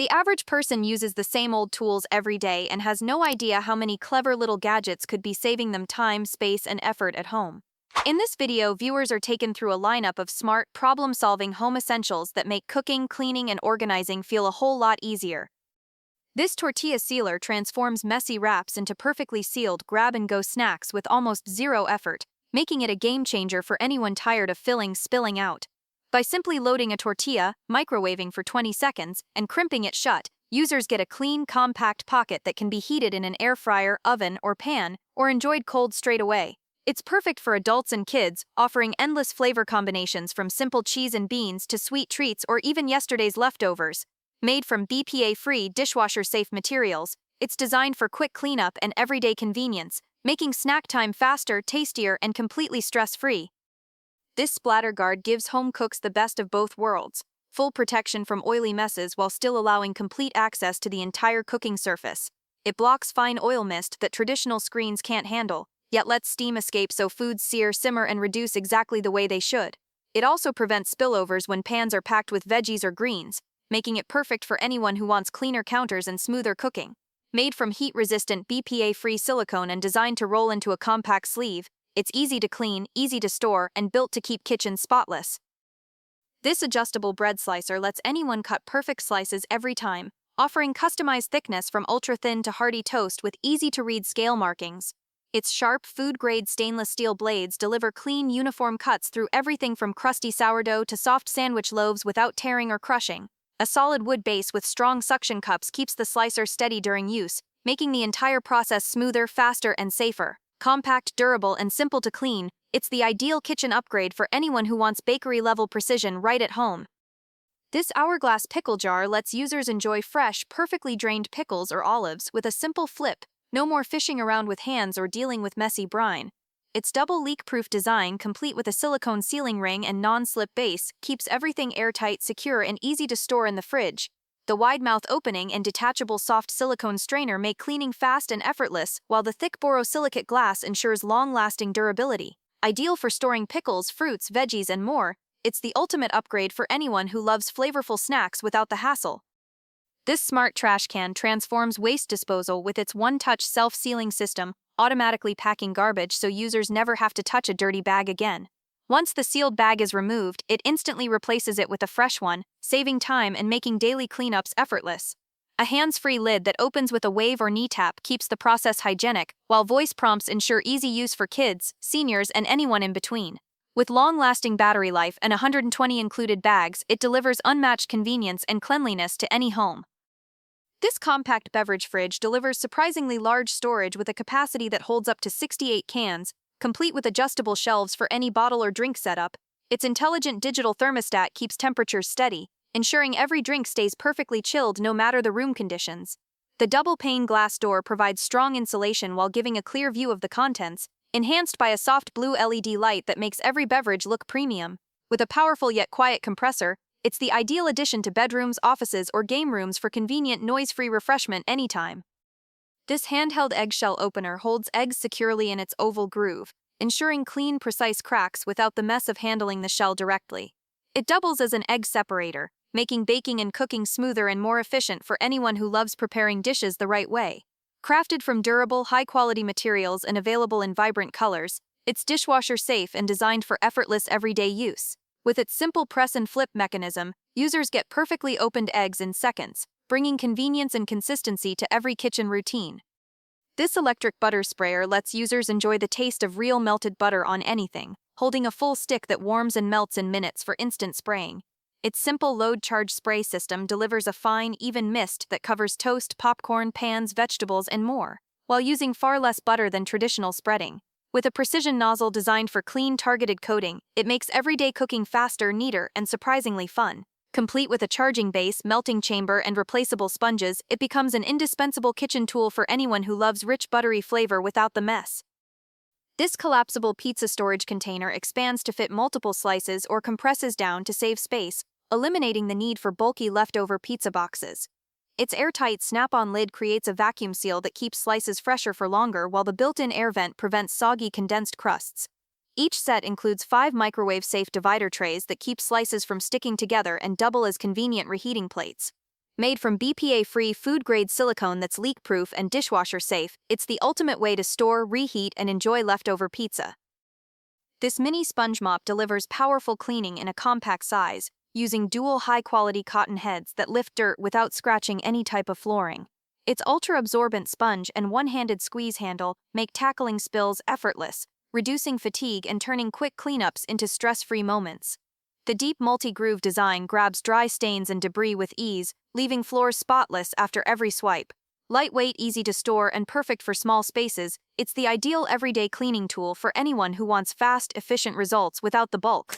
The average person uses the same old tools every day and has no idea how many clever little gadgets could be saving them time, space, and effort at home. In this video, viewers are taken through a lineup of smart, problem-solving home essentials that make cooking, cleaning, and organizing feel a whole lot easier. This tortilla sealer transforms messy wraps into perfectly sealed grab-and-go snacks with almost zero effort, making it a game-changer for anyone tired of spilling out. By simply loading a tortilla, microwaving for 20 seconds, and crimping it shut, users get a clean, compact pocket that can be heated in an air fryer, oven, or pan, or enjoyed cold straight away. It's perfect for adults and kids, offering endless flavor combinations from simple cheese and beans to sweet treats or even yesterday's leftovers. Made from BPA-free, dishwasher-safe materials, it's designed for quick cleanup and everyday convenience, making snack time faster, tastier, and completely stress-free. This Splatter Guard gives home cooks the best of both worlds, full protection from oily messes while still allowing complete access to the entire cooking surface. It blocks fine oil mist that traditional screens can't handle, yet lets steam escape so foods sear, simmer, and reduce exactly the way they should. It also prevents spillovers when pans are packed with veggies or greens, making it perfect for anyone who wants cleaner counters and smoother cooking. Made from heat-resistant BPA-free silicone and designed to roll into a compact sleeve, it's easy to clean, easy to store, and built to keep kitchens spotless. This adjustable bread slicer lets anyone cut perfect slices every time, offering customized thickness from ultra-thin to hearty toast with easy-to-read scale markings. Its sharp, food-grade stainless steel blades deliver clean, uniform cuts through everything from crusty sourdough to soft sandwich loaves without tearing or crushing. A solid wood base with strong suction cups keeps the slicer steady during use, making the entire process smoother, faster, and safer. Compact, durable, and simple to clean, it's the ideal kitchen upgrade for anyone who wants bakery-level precision right at home. This hourglass pickle jar lets users enjoy fresh, perfectly drained pickles or olives with a simple flip, no more fishing around with hands or dealing with messy brine. Its double leak-proof design, complete with a silicone sealing ring and non-slip base, keeps everything airtight, secure, and easy to store in the fridge. The wide mouth opening and detachable soft silicone strainer make cleaning fast and effortless, while the thick borosilicate glass ensures long-lasting durability. Ideal for storing pickles, fruits, veggies, and more, it's the ultimate upgrade for anyone who loves flavorful snacks without the hassle. This smart trash can transforms waste disposal with its one-touch self-sealing system, automatically packing garbage so users never have to touch a dirty bag again. Once the sealed bag is removed, it instantly replaces it with a fresh one, saving time and making daily cleanups effortless. A hands-free lid that opens with a wave or knee tap keeps the process hygienic, while voice prompts ensure easy use for kids, seniors, and anyone in between. With long-lasting battery life and 120 included bags, it delivers unmatched convenience and cleanliness to any home. This compact beverage fridge delivers surprisingly large storage with a capacity that holds up to 68 cans, complete with adjustable shelves for any bottle or drink setup. Its intelligent digital thermostat keeps temperatures steady, ensuring every drink stays perfectly chilled no matter the room conditions. The double-pane glass door provides strong insulation while giving a clear view of the contents, enhanced by a soft blue LED light that makes every beverage look premium. With a powerful yet quiet compressor, it's the ideal addition to bedrooms, offices, or game rooms for convenient noise-free refreshment anytime. This handheld eggshell opener holds eggs securely in its oval groove, ensuring clean, precise cracks without the mess of handling the shell directly. It doubles as an egg separator, making baking and cooking smoother and more efficient for anyone who loves preparing dishes the right way. Crafted from durable, high-quality materials and available in vibrant colors, it's dishwasher-safe and designed for effortless everyday use. With its simple press and flip mechanism, users get perfectly opened eggs in seconds, bringing convenience and consistency to every kitchen routine. This electric butter sprayer lets users enjoy the taste of real melted butter on anything, holding a full stick that warms and melts in minutes for instant spraying. Its simple load-charge spray system delivers a fine, even mist that covers toast, popcorn, pans, vegetables, and more, while using far less butter than traditional spreading. With a precision nozzle designed for clean, targeted coating, it makes everyday cooking faster, neater, and surprisingly fun. Complete with a charging base, melting chamber, and replaceable sponges, it becomes an indispensable kitchen tool for anyone who loves rich, buttery flavor without the mess. This collapsible pizza storage container expands to fit multiple slices or compresses down to save space, eliminating the need for bulky leftover pizza boxes. Its airtight snap-on lid creates a vacuum seal that keeps slices fresher for longer, while the built-in air vent prevents soggy condensed crusts. Each set includes 5 microwave-safe divider trays that keep slices from sticking together and double as convenient reheating plates. Made from BPA-free food-grade silicone that's leak-proof and dishwasher-safe, it's the ultimate way to store, reheat, and enjoy leftover pizza. This mini sponge mop delivers powerful cleaning in a compact size, using dual high-quality cotton heads that lift dirt without scratching any type of flooring. Its ultra-absorbent sponge and one-handed squeeze handle make tackling spills effortless, reducing fatigue and turning quick cleanups into stress-free moments. The deep multi-groove design grabs dry stains and debris with ease, leaving floors spotless after every swipe. Lightweight, easy to store, and perfect for small spaces, it's the ideal everyday cleaning tool for anyone who wants fast, efficient results without the bulk.